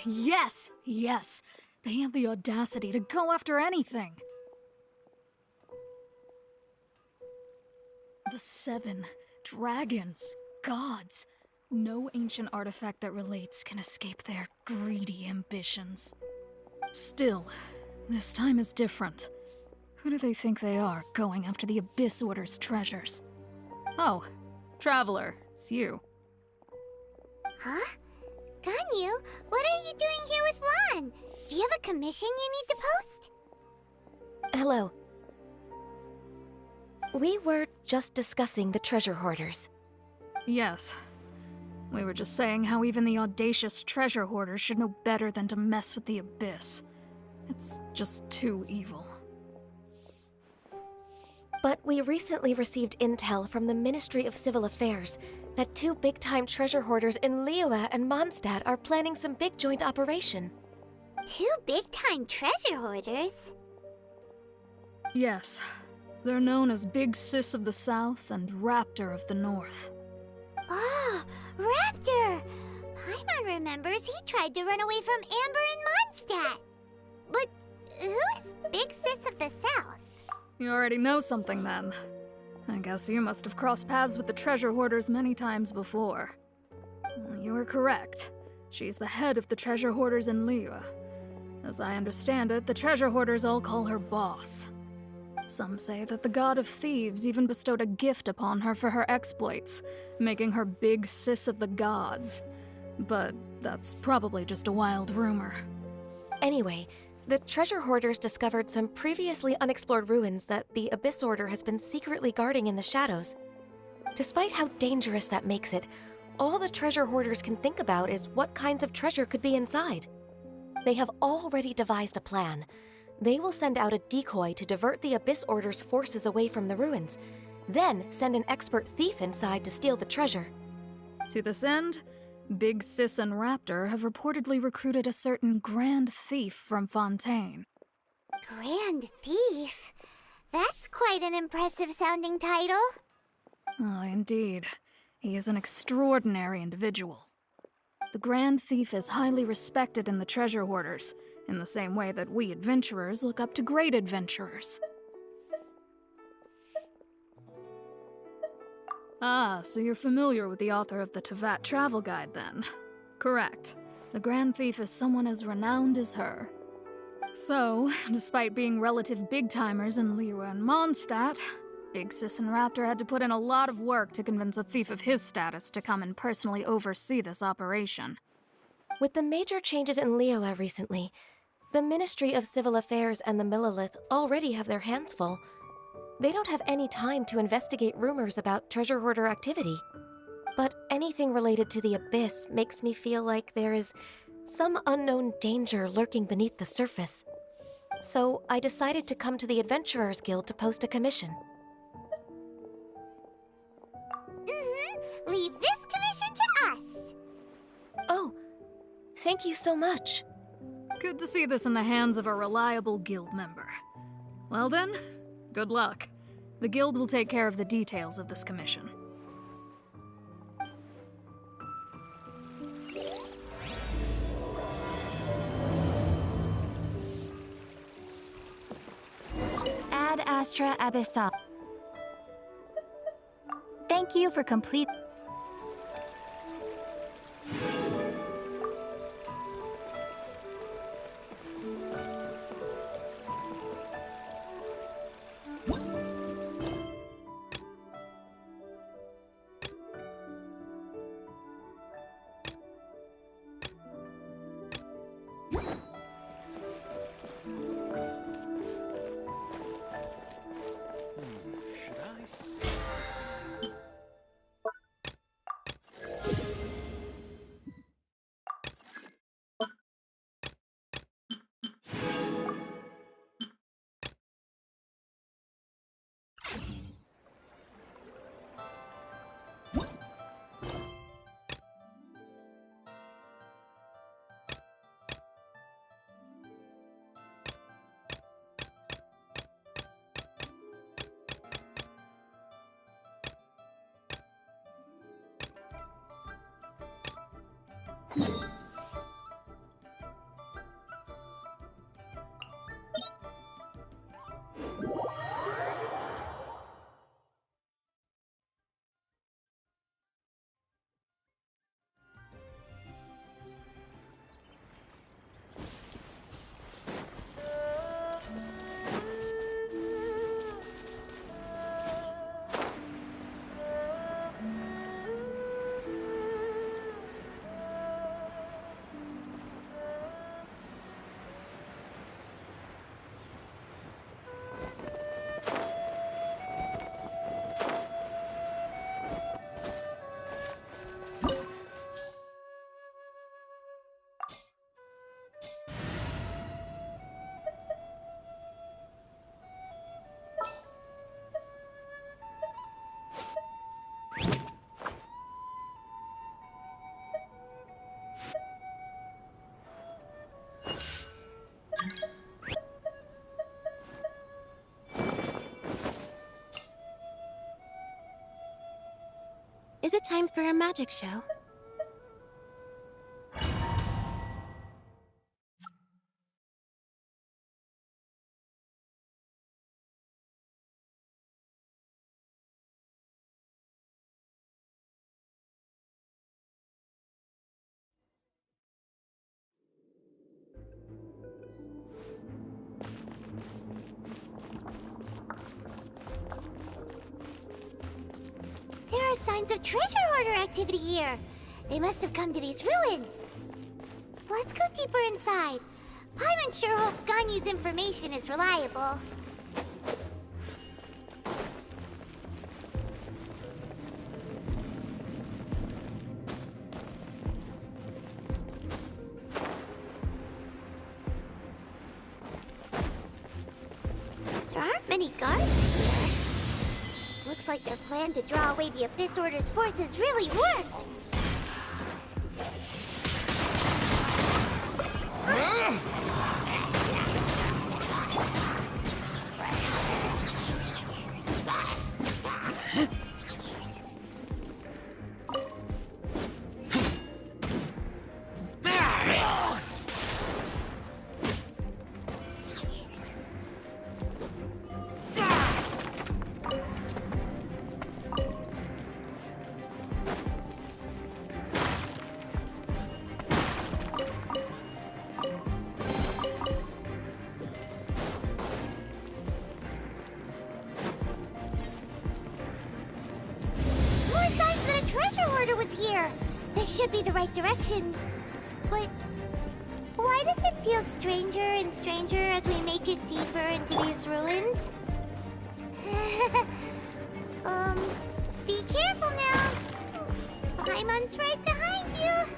Yes! Yes! They have the audacity to go after anything! The 7 dragons, gods. No ancient artifact that relates can escape their greedy ambitions. Still, this time is different. Who do they think they are, going after the Abyss Order's treasures? Oh, Traveler, it's you. Huh? Ganyu, what are you doing here with Lan? Do you have a commission you need to post? Hello. We were just discussing the treasure hoarders. Yes. We were just saying how even the audacious treasure hoarders should know better than to mess with the Abyss. It's just too evil. But we recently received intel from the Ministry of Civil Affairs that 2 big-time treasure hoarders in Liyue and Mondstadt are planning some big joint operation. 2 big-time treasure hoarders? Yes. They're known as Big Sis of the South and Raptor of the North. Oh, Raptor! Paimon remembers he tried to run away from Amber in Mondstadt. But who is Big Sis of the South? You already know something then. I guess you must have crossed paths with the treasure hoarders many times before. You were correct. She's the head of the treasure hoarders in Liyue. As I understand it, the treasure hoarders all call her boss. Some say that the god of thieves even bestowed a gift upon her for her exploits, making her Big Sis of the gods. But that's probably just a wild rumor. Anyway, the treasure hoarders discovered some previously unexplored ruins that the Abyss Order has been secretly guarding in the shadows. Despite how dangerous that makes it, all the treasure hoarders can think about is what kinds of treasure could be inside. They have already devised a plan. They will send out a decoy to divert the Abyss Order's forces away from the ruins, then send an expert thief inside to steal the treasure. To this end, Big Sis and Raptor have reportedly recruited a certain Grand Thief from Fontaine. Grand Thief? That's quite an impressive sounding title. Oh, indeed. He is an extraordinary individual. The Grand Thief is highly respected in the treasure hoarders, in the same way that we adventurers look up to great adventurers. Ah, so you're familiar with the author of the Tevat Travel Guide, then? Correct. The Grand Thief is someone as renowned as her. So, despite being relative big-timers in Liyue and Mondstadt, Big Sis and Raptor had to put in a lot of work to convince a thief of his status to come and personally oversee this operation. With the major changes in Liyue recently, the Ministry of Civil Affairs and the Millelith already have their hands full. They don't have any time to investigate rumors about treasure hoarder activity. But anything related to the Abyss makes me feel like there is some unknown danger lurking beneath the surface. So I decided to come to the Adventurers Guild to post a commission. Leave this commission to us. Oh, thank you so much. Good to see this in the hands of a reliable guild member. Well then, good luck. The guild will take care of the details of this commission. Ad Astra Abyssal. Thank you for complete. Is it time for a magic show? There are signs of treasure hoarder activity here. They must have come to these ruins. Let's go deeper inside. Paimon sure hopes Ganyu's information is reliable. There aren't many guards here. Looks like their plan to draw away the Abyss Order's forces really worked. Here. This should be the right direction. But why does it feel stranger and stranger as we make it deeper into these ruins? Be careful now. Paimon's right behind you.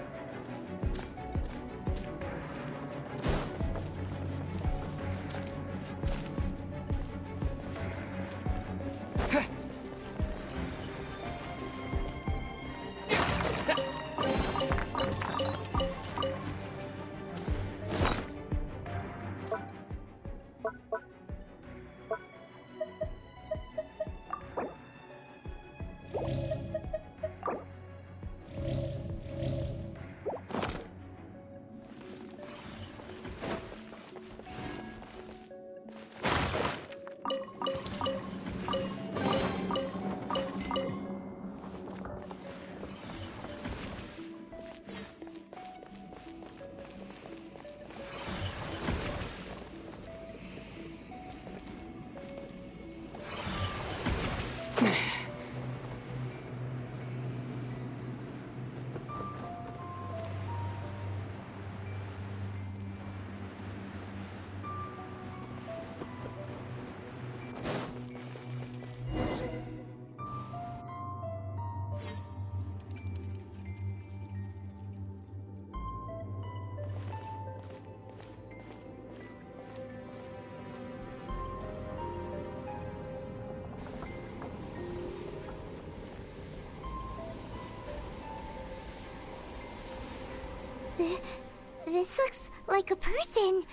This looks like a person.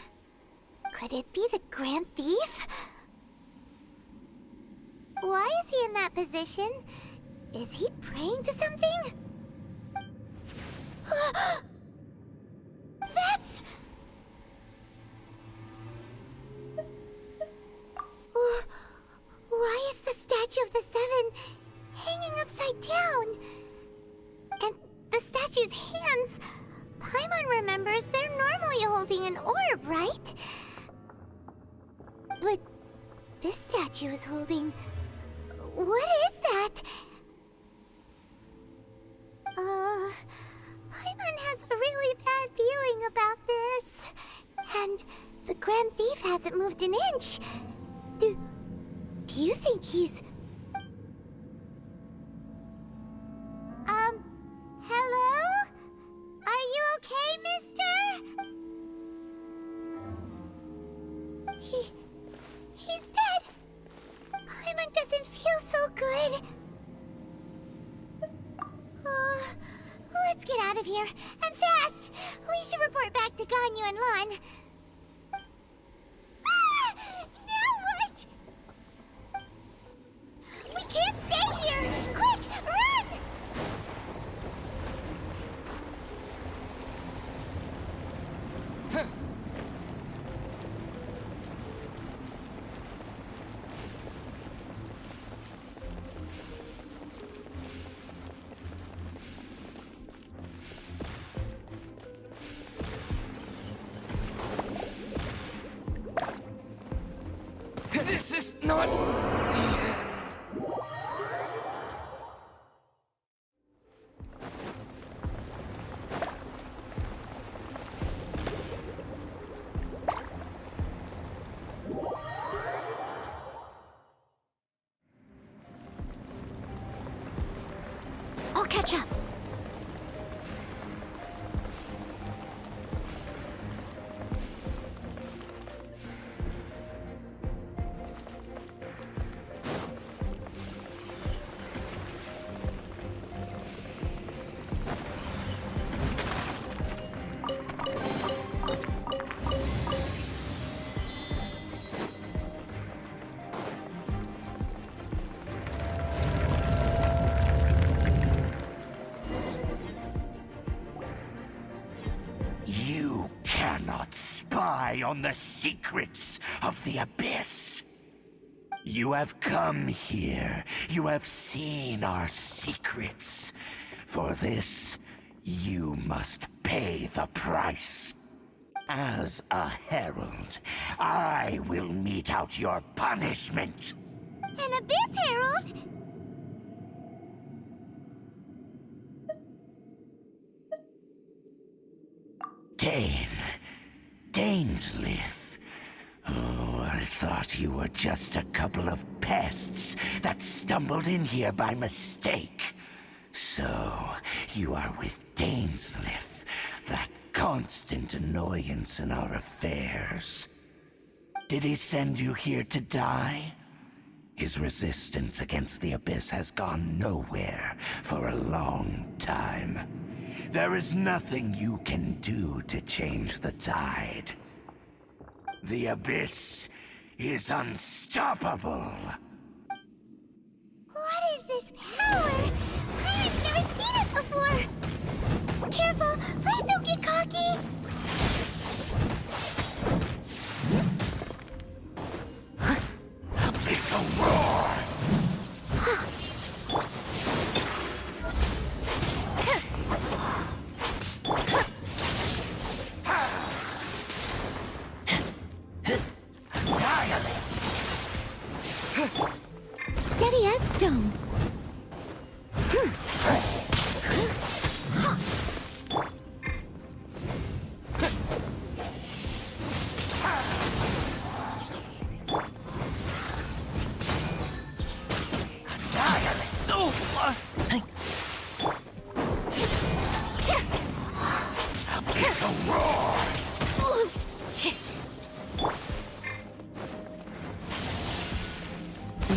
Could it be the Grand Thief? Why is he in that position? Is he praying to something? That's... Why is the Statue of the Seven hanging upside down? And the statue's hands... Paimon remembers they're normally holding an orb, right? But this statue is holding... What is that? Paimon has a really bad feeling about this. And the Grand Thief hasn't moved an inch. Do you think he's... Hello? Are you okay, mister? He's dead. Paimon doesn't feel so good. Let's get out of here, and fast! We should report back to Ganyu and Lon. Now what? We can't stay here! Quick, run! This is not the end. I'll catch up. You cannot spy on the secrets of the Abyss. You have come here. You have seen our secrets. For this, you must pay the price. As a herald, I will mete out your punishment. An Abyss Herald? Dainsleif. Oh, I thought you were just a couple of pests that stumbled in here by mistake. So, you are with Dainsleif, that constant annoyance in our affairs. Did he send you here to die? His resistance against the Abyss has gone nowhere for a long time. There is nothing you can do to change the tide. The Abyss is unstoppable. What is this power? I've never seen it before. Careful, please don't get cocky. Abyssal roar! Steady as stone. Abyssal roar!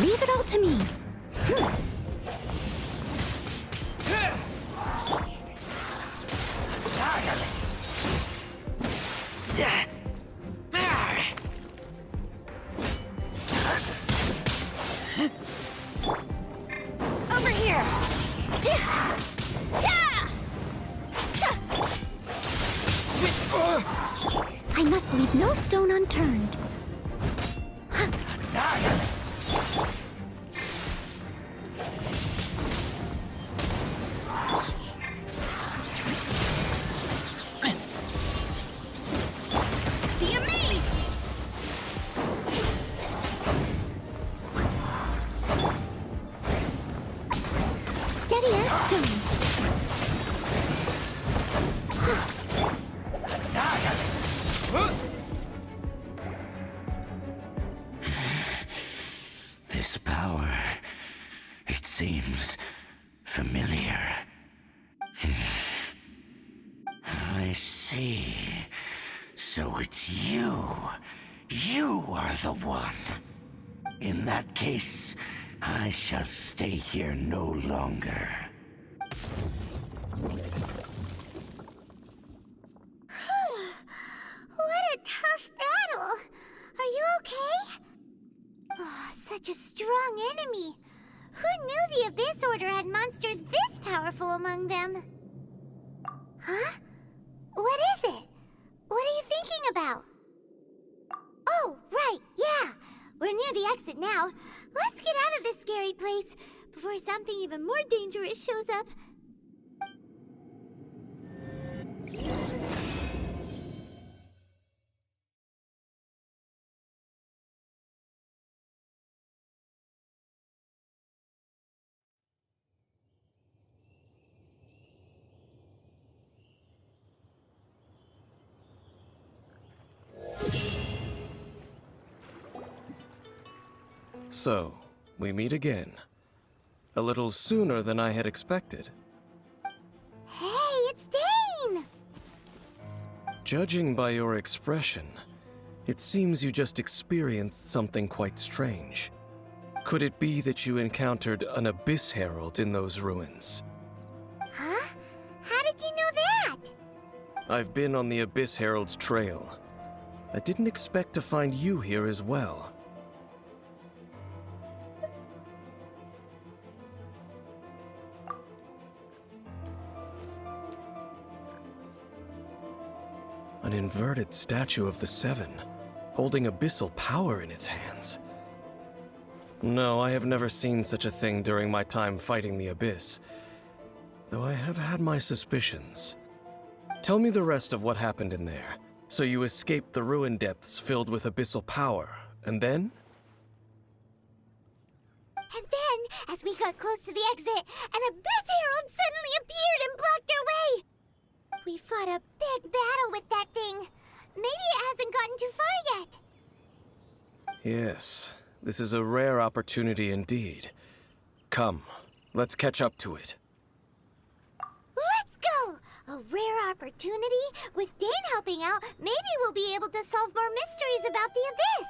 Leave it all to me. Over here! I must leave no stone unturned. Be amazed! Steady as stone. This power, it seems familiar. I see. So it's you. You are the one. In that case, I shall stay here no longer. What a tough battle. Are you okay? Oh, such a strong enemy. Who knew the Abyss Order had monsters this powerful among them? Huh? What is it? What are you thinking about? Oh, right, yeah. We're near the exit now. Let's get out of this scary place before something even more dangerous shows up. So, we meet again. A little sooner than I had expected. Hey, it's Dane! Judging by your expression, it seems you just experienced something quite strange. Could it be that you encountered an Abyss Herald in those ruins? Huh? How did you know that? I've been on the Abyss Herald's trail. I didn't expect to find you here as well. An inverted statue of the Seven, holding abyssal power in its hands. No, I have never seen such a thing during my time fighting the Abyss, though I have had my suspicions. Tell me the rest of what happened in there. So you escaped the ruin depths filled with abyssal power, and then? And then, as we got close to the exit, an Abyss Herald suddenly appeared and blocked our way! We fought a big battle with that thing. Maybe it hasn't gotten too far yet. Yes, this is a rare opportunity indeed. Come, let's catch up to it. Let's go! A rare opportunity? With Dane helping out, maybe we'll be able to solve more mysteries about the Abyss!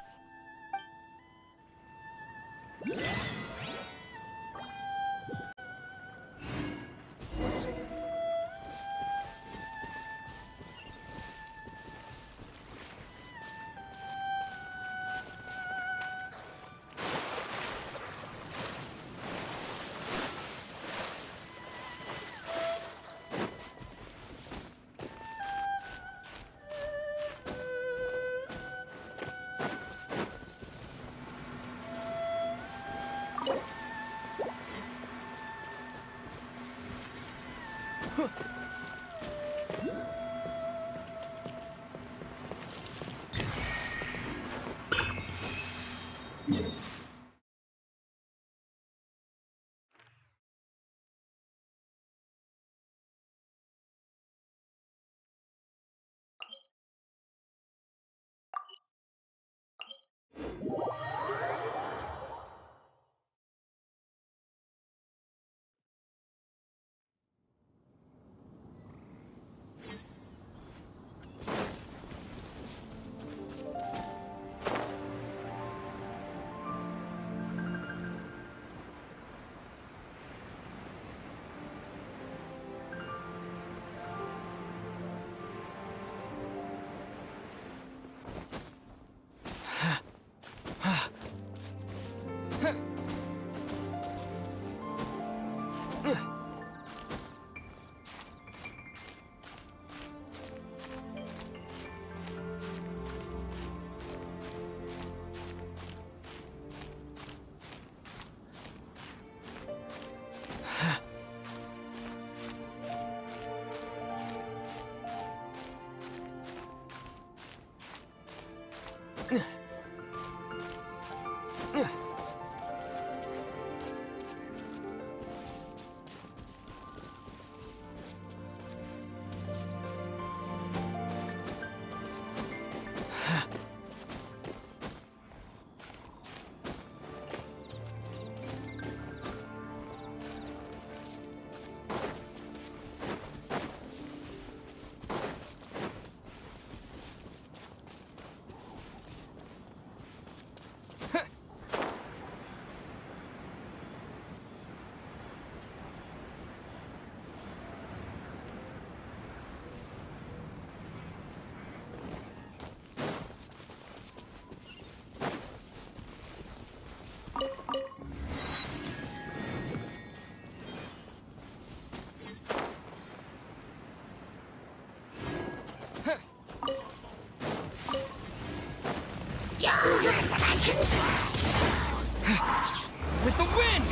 With the wind!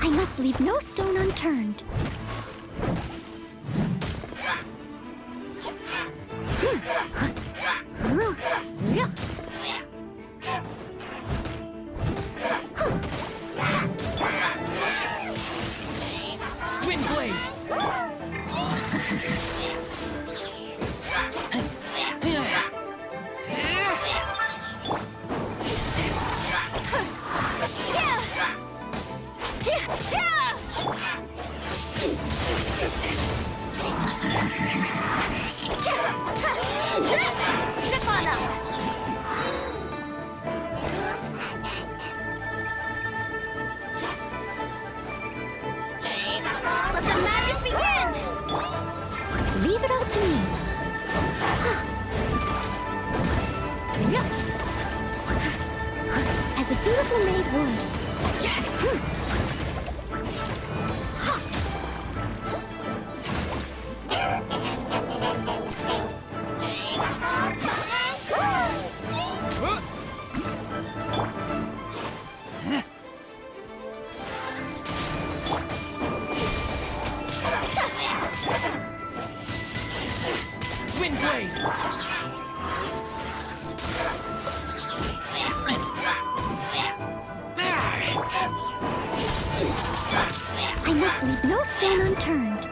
I must leave no stone unturned. Wind blade! Step on up! Let the magic begin! Leave it all to me. As a dutiful maid would. I must leave no stone unturned.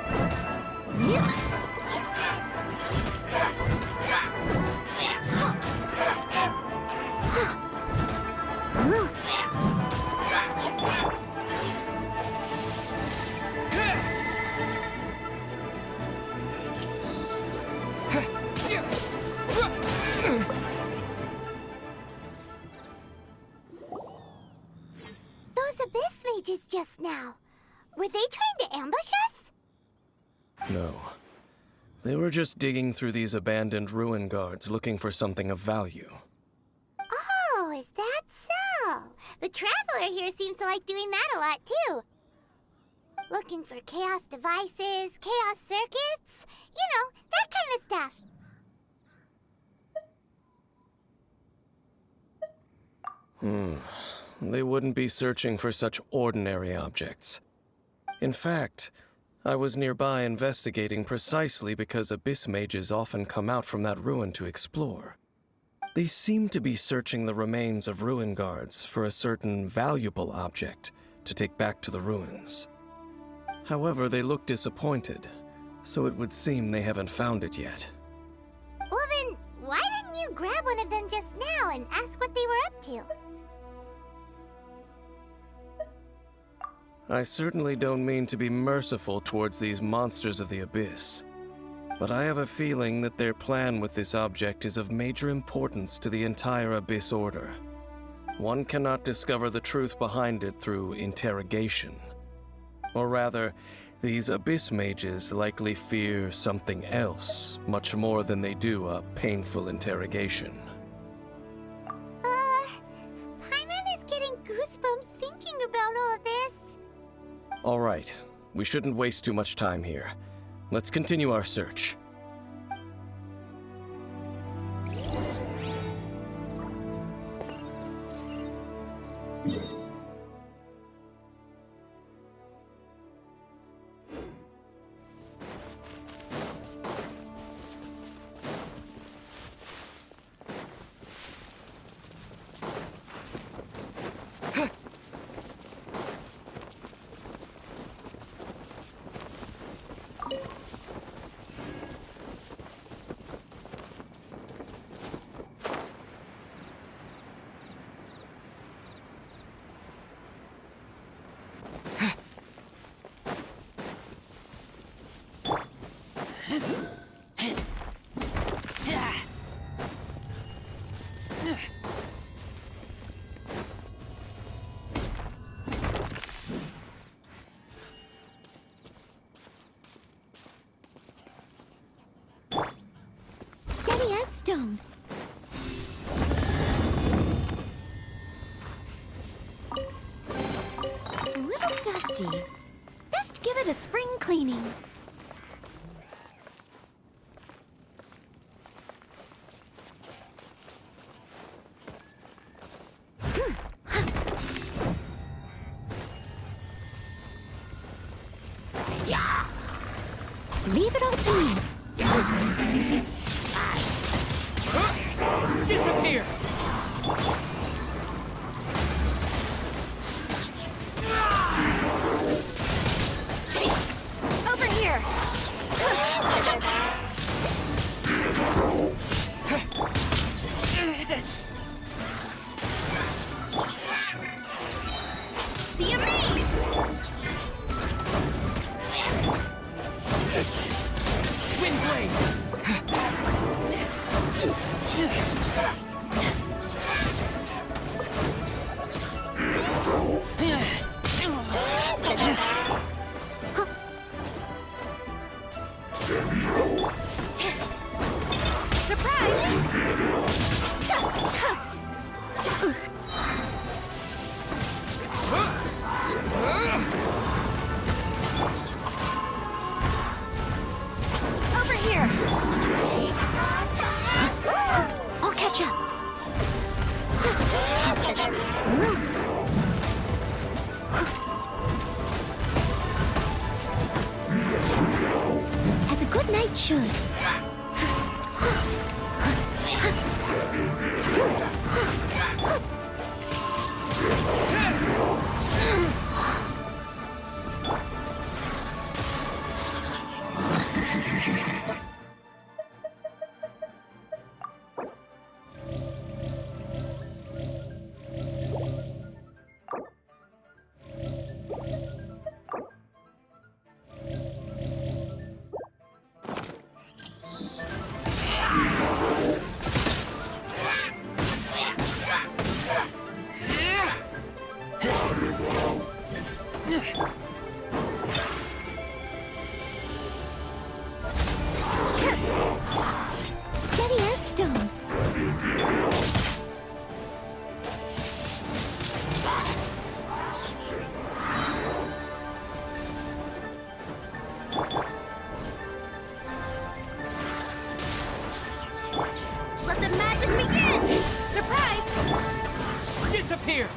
Those abyss mages just now. Were they trying to ambush us? No. They were just digging through these abandoned ruin guards looking for something of value. Oh, is that so? The Traveler here seems to like doing that a lot, too. Looking for chaos devices, chaos circuits, you know, that kind of stuff. They wouldn't be searching for such ordinary objects. In fact, I was nearby investigating precisely because abyss mages often come out from that ruin to explore. They seem to be searching the remains of ruin guards for a certain valuable object to take back to the ruins. However, they look disappointed, so it would seem they haven't found it yet. Well then, why didn't you grab one of them just now and ask what they were up to? I certainly don't mean to be merciful towards these monsters of the abyss, but I have a feeling that their plan with this object is of major importance to the entire Abyss Order. One cannot discover the truth behind it through interrogation. Or rather, these abyss mages likely fear something else much more than they do a painful interrogation. Paimon is getting goosebumps thinking about all this. All right, we shouldn't waste too much time here. Let's continue our search. Steady as stone. A little dusty. Best give it a spring cleaning. Leave it all to me. Disappear! Over here! Be amazed! Over here! I'll catch up. As a good knight should. Steady as stone. Let the magic begin! Surprise! Disappear!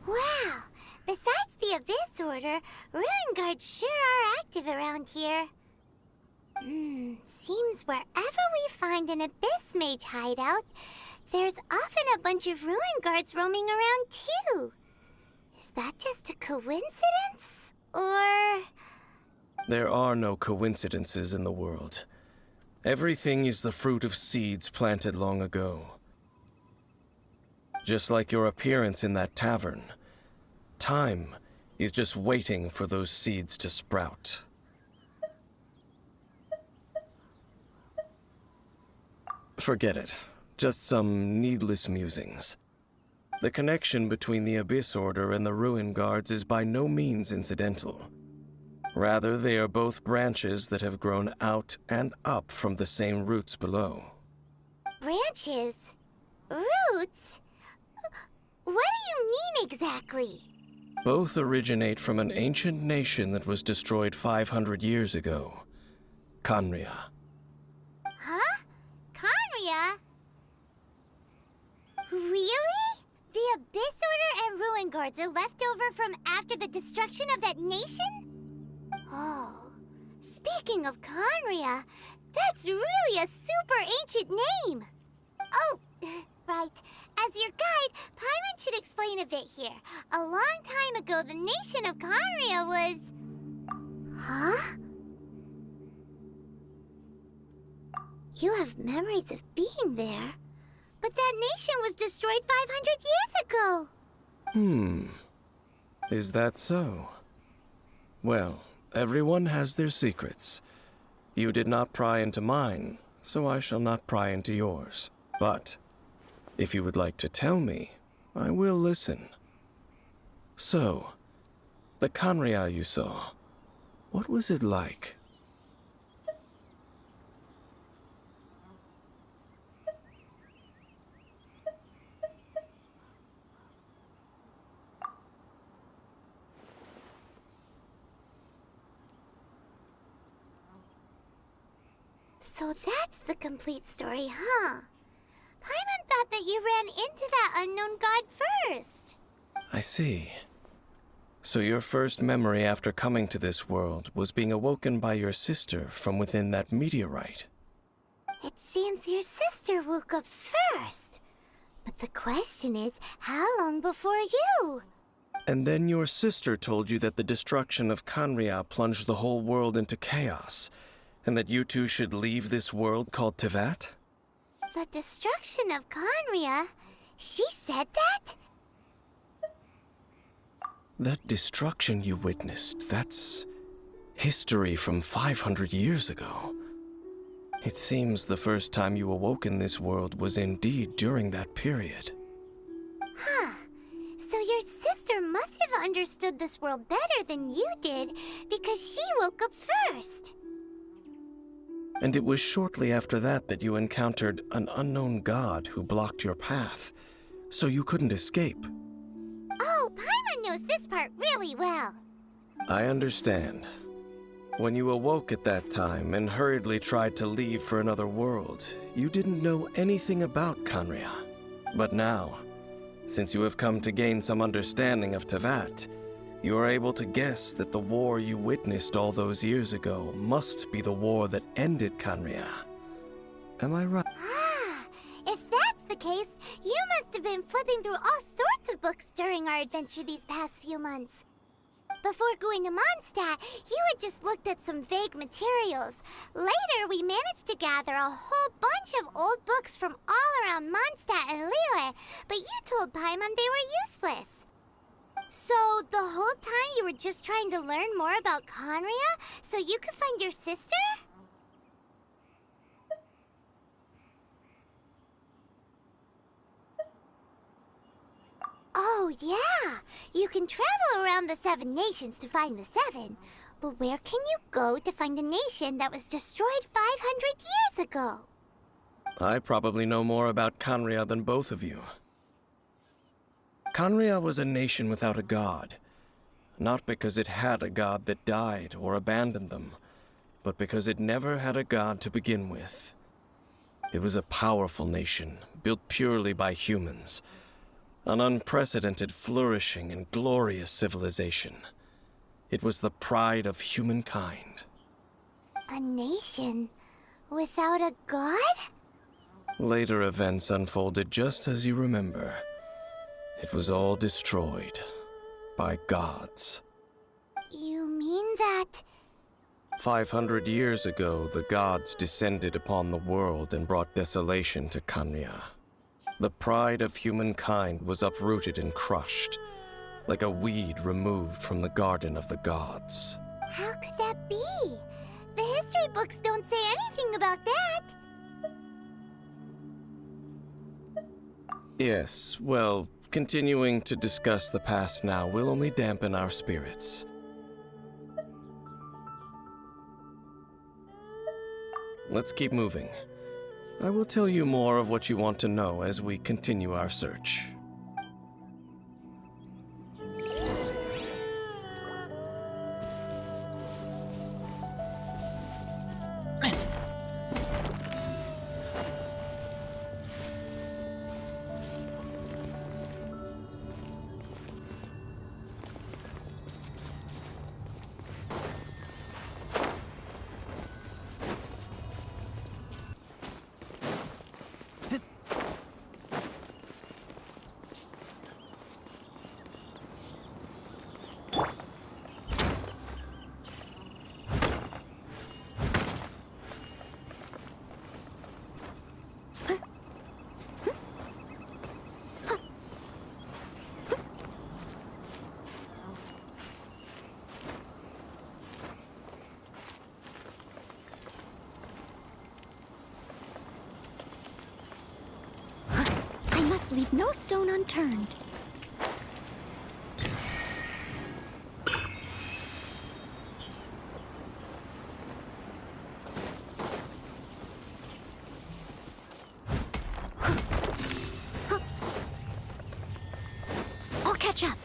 Wow! Besides the Abyss Order, Ruin Guards sure are active around here. Seems wherever we find an Abyss Mage hideout, there's often a bunch of Ruin Guards roaming around too. Is that just a coincidence? Or... There are no coincidences in the world. Everything is the fruit of seeds planted long ago. Just like your appearance in that tavern, time is just waiting for those seeds to sprout. Forget it. Just some needless musings. The connection between the Abyss Order and the Ruin Guards is by no means incidental. Rather, they are both branches that have grown out and up from the same roots below. branches? Roots? What do you mean exactly? Both originate from an ancient nation that was destroyed 500 years ago. Khaenri'ah. Huh? Khaenri'ah? Really? The Abyss Order and Ruin Guards are left over from after the destruction of that nation? Oh, speaking of Khaenri'ah, that's really a super ancient name. Oh, right. As your guide, Paimon should explain a bit here. A long time ago, the nation of Khaenri'ah was... Huh? You have memories of being there. But that nation was destroyed 500 years ago. Is that so? Well, everyone has their secrets. You did not pry into mine, so I shall not pry into yours. But, if you would like to tell me, I will listen. So, the Khaenri'ah you saw, what was it like? So that's the complete story, huh? Paimon thought that you ran into that unknown god first. I see. So your first memory after coming to this world was being awoken by your sister from within that meteorite. It seems your sister woke up first. But the question is, how long before you? And then your sister told you that the destruction of Khaenri'ah plunged the whole world into chaos, and that you two should leave this world called Teyvat? The destruction of Conria? She said that? That destruction you witnessed, that's history from 500 years ago. It seems the first time you awoke in this world was indeed during that period. Huh. So your sister must have understood this world better than you did, because she woke up first. And it was shortly after that that you encountered an unknown god who blocked your path, so you couldn't escape. Oh, Paimon knows this part really well. I understand. When you awoke at that time and hurriedly tried to leave for another world, you didn't know anything about Conria. But now, since you have come to gain some understanding of Tevat, you are able to guess that the war you witnessed all those years ago must be the war that ended Conria. Am I right? Ah, if that's the case, you must have been flipping through all sorts of books during our adventure these past few months. Before going to Mondstadt, you had just looked at some vague materials. Later, we managed to gather a whole bunch of old books from all around Mondstadt and Liyue, but you told Paimon they were useless. So, the whole time you were just trying to learn more about Conria so you could find your sister? Oh, yeah! You can travel around the 7 nations to find the 7. But where can you go to find a nation that was destroyed 500 years ago? I probably know more about Conria than both of you. Conria was a nation without a god. Not because it had a god that died or abandoned them, but because it never had a god to begin with. It was a powerful nation, built purely by humans. An unprecedented, flourishing, and glorious civilization. It was the pride of humankind. A nation without a god? Later events unfolded just as you remember. It was all destroyed by gods. You mean that... 500 years ago, the gods descended upon the world and brought desolation to Conria. The pride of humankind was uprooted and crushed, like a weed removed from the garden of the gods. How could that be? The history books don't say anything about that. Yes, well, continuing to discuss the past now will only dampen our spirits. Let's keep moving. I will tell you more of what you want to know as we continue our search. Leave no stone unturned. I'll catch up.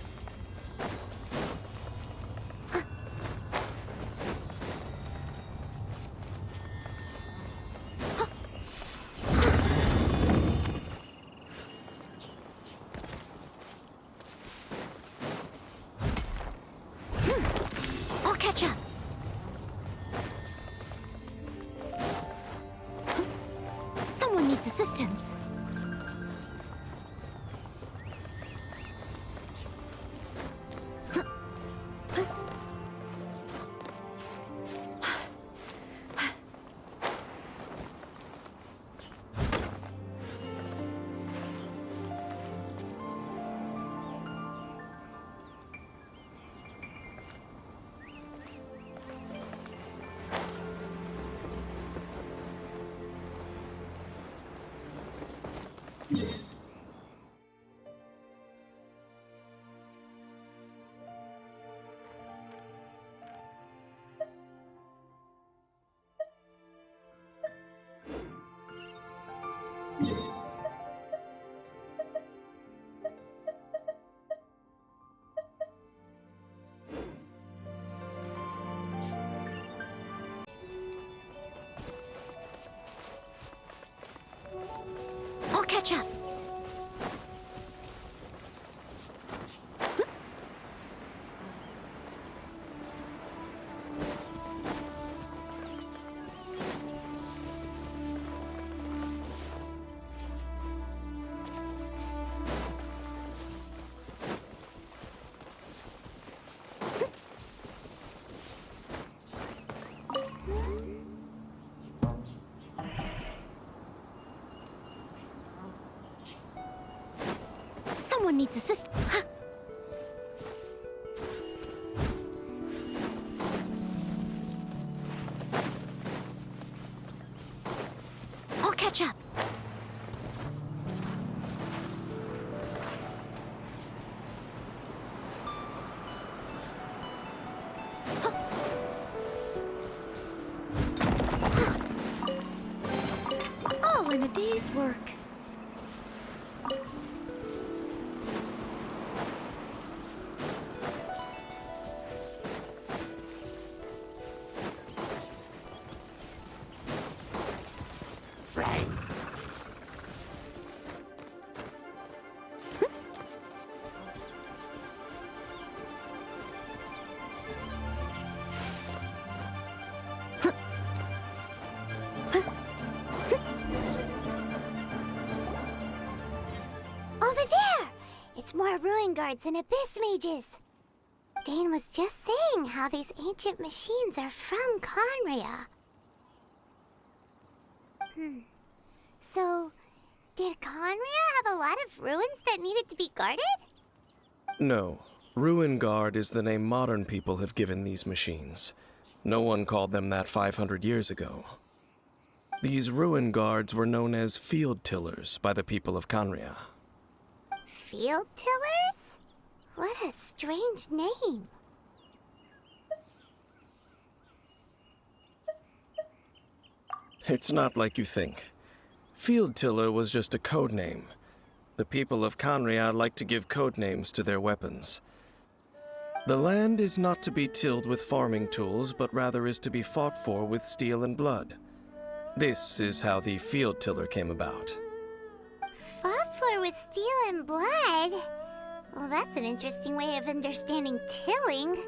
Someone needs assistance. I'll catch up. Someone needs assistance. I'll catch up. All in a day's work. Over there! It's more ruin guards and abyss mages. Dane was just saying how these ancient machines are from Conria. So, did Conria have a lot of ruins that needed to be guarded? No. Ruin Guard is the name modern people have given these machines. No one called them that 500 years ago. These Ruin Guards were known as Field Tillers by the people of Conria. Field tillers? What a strange name. It's not like you think. Field Tiller was just a code name. The people of Conria like to give code names to their weapons. The land is not to be tilled with farming tools, but rather is to be fought for with steel and blood. This is how the Field Tiller came about. Fought for with steel and blood? Well, that's an interesting way of understanding tilling.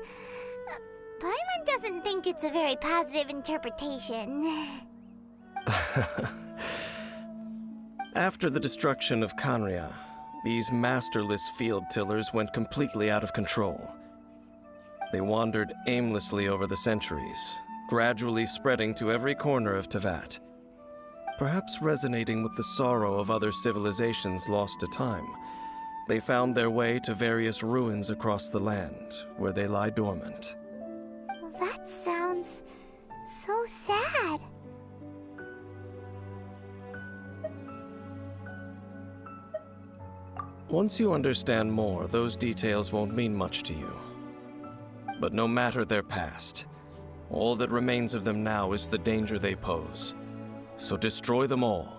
Paimon doesn't think it's a very positive interpretation. After the destruction of Conria, these masterless field tillers went completely out of control. They wandered aimlessly over the centuries, gradually spreading to every corner of Teyvat. Perhaps resonating with the sorrow of other civilizations lost to time, they found their way to various ruins across the land, where they lie dormant. Well, that sounds so sad. Once you understand more, those details won't mean much to you. But no matter their past, all that remains of them now is the danger they pose. So destroy them all.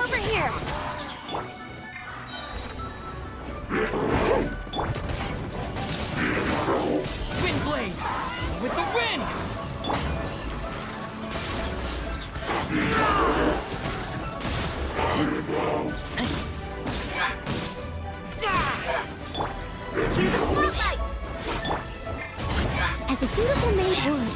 Over here! Windblade! With the wind! Cue the spotlight! As a dutiful maid would.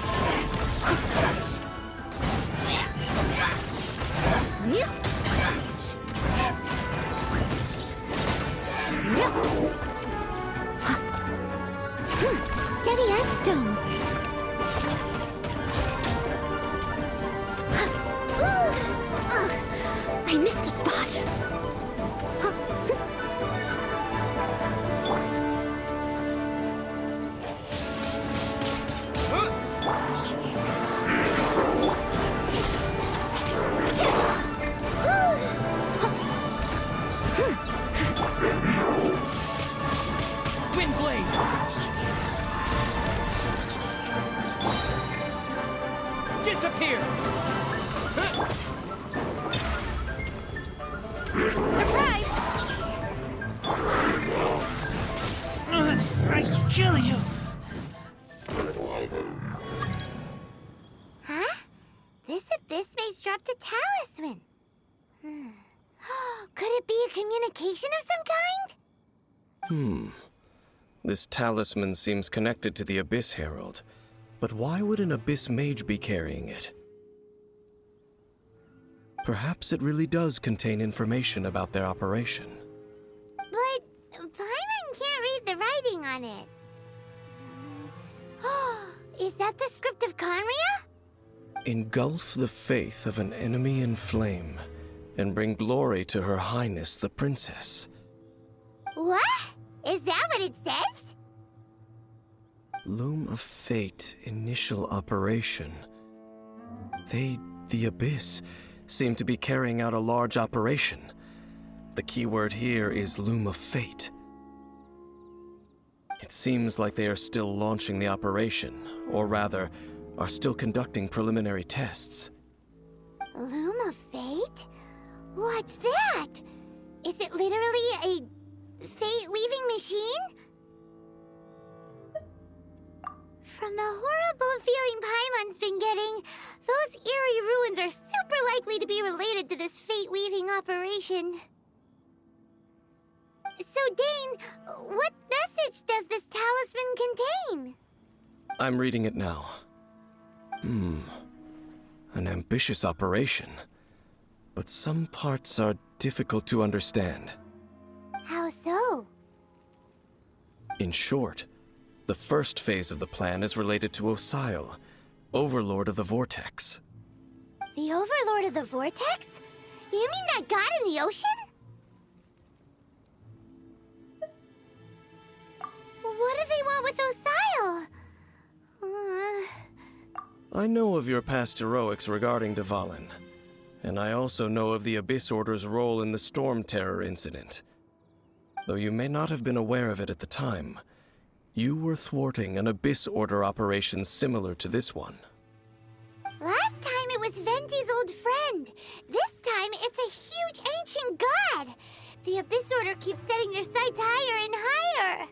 Steady as stone. I missed a spot. Wind blade! Disappear! Surprise! I kill you! Huh? This abyss mage dropped a talisman. Could it be a communication of some kind? This talisman seems connected to the Abyss Herald. But why would an Abyss Mage be carrying it? Perhaps it really does contain information about their operation. But Paimon can't read the writing on it. Is that the script of Conria? Engulf the faith of an enemy in flame, and bring glory to Her Highness the Princess. What? Is that what it says? Loom of Fate initial operation. They, the Abyss, seem to be carrying out a large operation. The keyword here is Loom of Fate. It seems like they are still launching the operation, or rather, are still conducting preliminary tests. Loom of Fate? What's that? Is it literally a fate-leaving machine? From the horrible feeling Paimon's been getting, those eerie ruins are super likely to be related to this fate-leaving operation. So, Dane, what message does this talisman contain? I'm reading it now. An ambitious operation. But some parts are difficult to understand. How so? In short, the first phase of the plan is related to Osile, Overlord of the Vortex. The Overlord of the Vortex? You mean that god in the ocean? What do they want with Osile? I know of your past heroics regarding Dvalin, and I also know of the Abyss Order's role in the Storm Terror incident. Though you may not have been aware of it at the time, you were thwarting an Abyss Order operation similar to this one. Last time it was Venti's old friend. This time it's a huge ancient god. The Abyss Order keeps setting their sights higher and higher.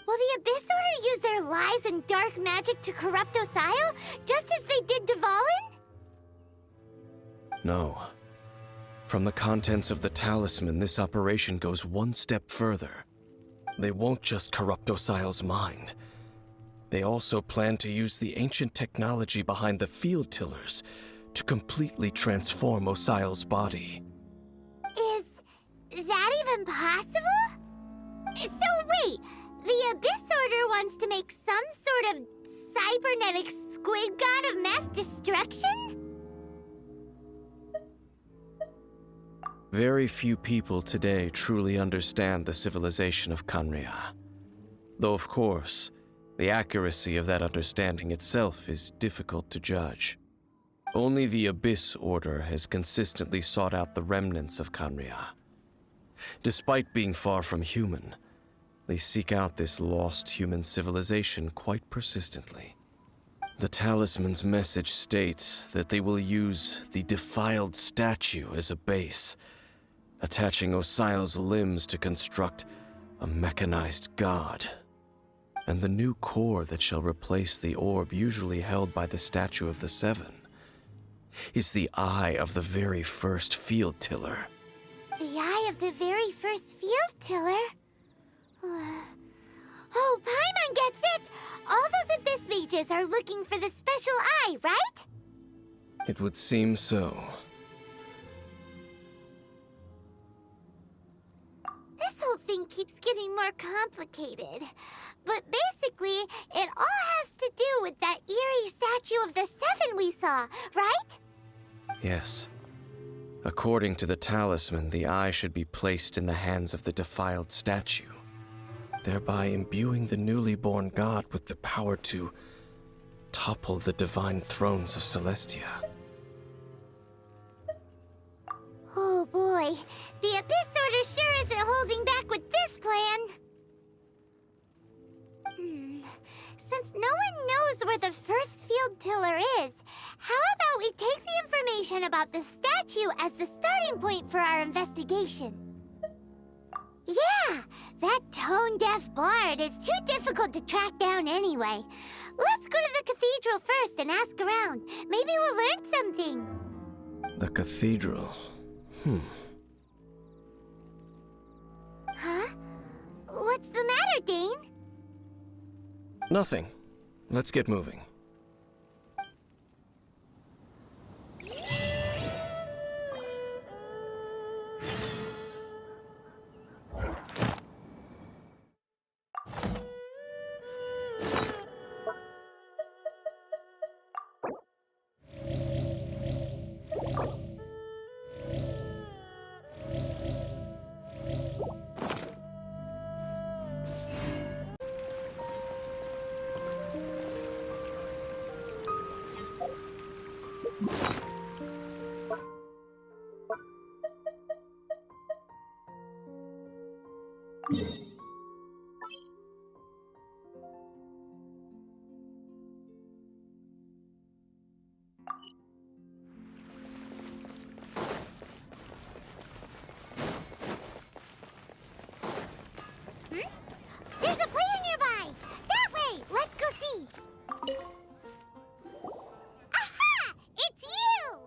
Will the Abyss Order use their lies and dark magic to corrupt Osile, just as they did Dvalin? No. From the contents of the talisman, this operation goes one step further. They won't just corrupt Osile's mind. They also plan to use the ancient technology behind the field tillers to completely transform Osile's body. Is that even possible? So wait, the Abyss Order wants to make some sort of cybernetic squid god of mass destruction? Very few people today truly understand the civilization of Conria. Though, of course, the accuracy of that understanding itself is difficult to judge. Only the Abyss Order has consistently sought out the remnants of Conria. Despite being far from human, they seek out this lost human civilization quite persistently. The talisman's message states that they will use the defiled statue as a base, attaching Osile's limbs to construct a mechanized god. And the new core that shall replace the orb usually held by the statue of the Seven is the eye of the very first field tiller. The eye of the very first field tiller? Oh, Paimon gets it! All those Abyss mages are looking for the special eye, right? It would seem so. keeps getting more complicated. But basically, it all has to do with that eerie statue of the Seven we saw, right? Yes. According to the talisman, the eye should be placed in the hands of the defiled statue, thereby imbuing the newly born god with the power to topple the divine thrones of Celestia. Oh boy, the Abyss Order sure isn't holding back with this plan. Since no one knows where the first field tiller is, how about we take the information about the statue as the starting point for our investigation? Yeah, that tone-deaf bard is too difficult to track down anyway. Let's go to the cathedral first and ask around. Maybe we'll learn something. The cathedral. Huh? What's the matter, Dane? Nothing. Let's get moving. There's a player nearby! That way! Let's go see! Aha! It's you!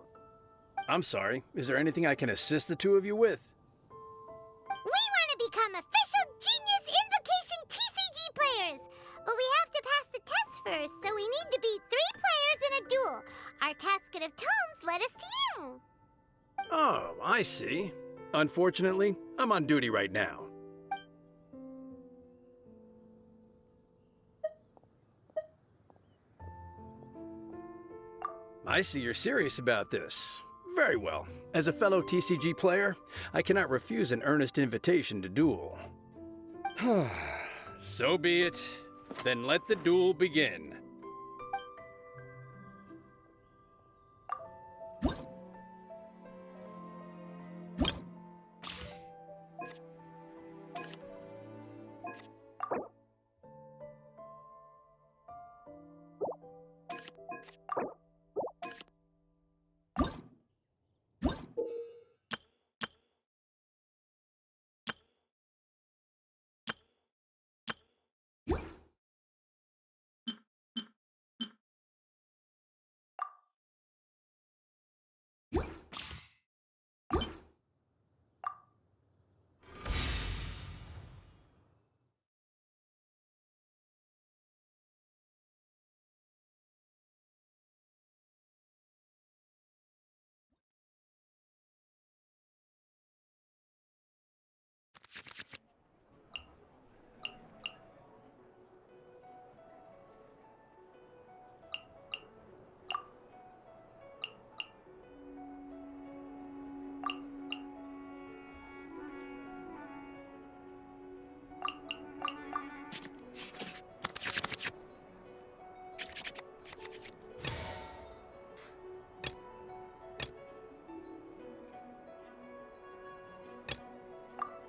I'm sorry. Is there anything I can assist the two of you with? We want to become official Genius Invocation TCG players! But we have to pass the test first, so we need to beat 3 players in a duel. Our Casket of Tomes led us to you! Oh, I see. Unfortunately, I'm on duty right now. I see you're serious about this. Very well. As a fellow TCG player, I cannot refuse an earnest invitation to duel. So be it. Then let the duel begin.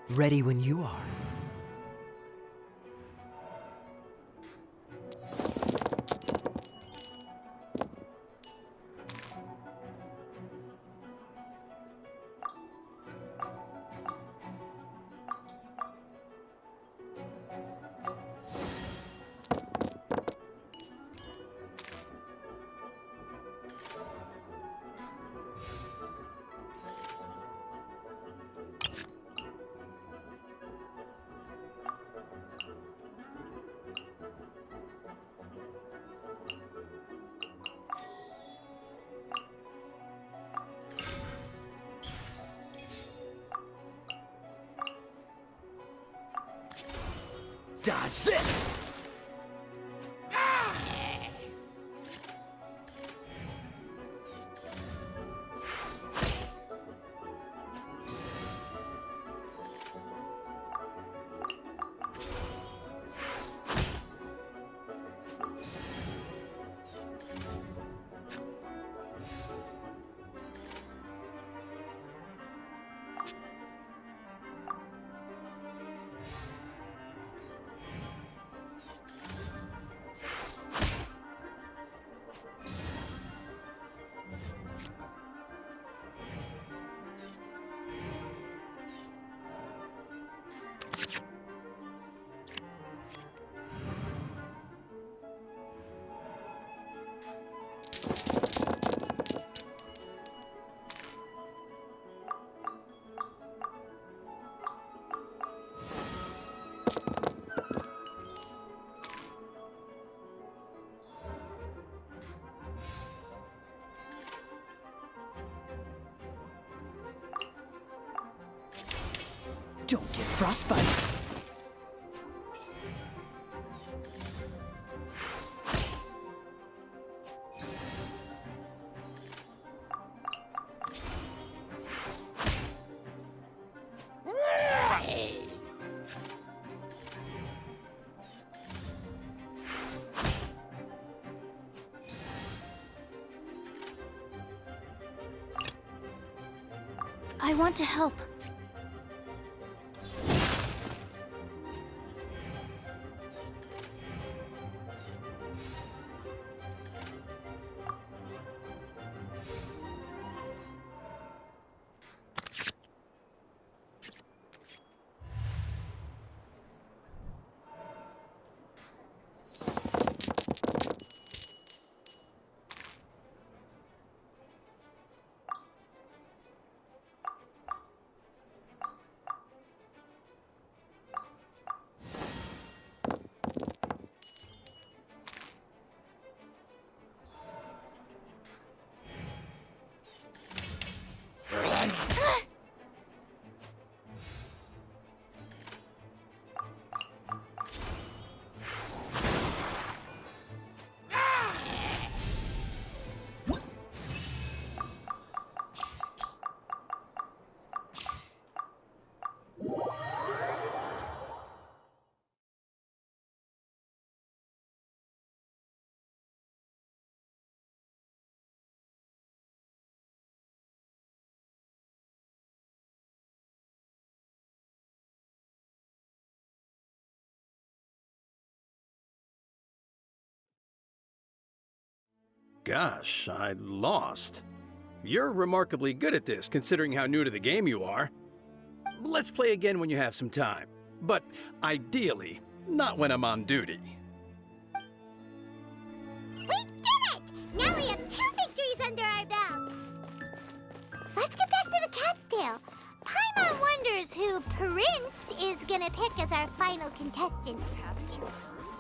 Ready when you are. Dodge this! Don't get frostbite. I want to help. Gosh, I lost. You're remarkably good at this, considering how new to the game you are. Let's play again when you have some time. But ideally, not when I'm on duty. We did it! Now we have 2 victories under our belt. Let's get back to the Cat's Tail. Paimon wonders who Prince is gonna pick as our final contestant. Haven't you heard?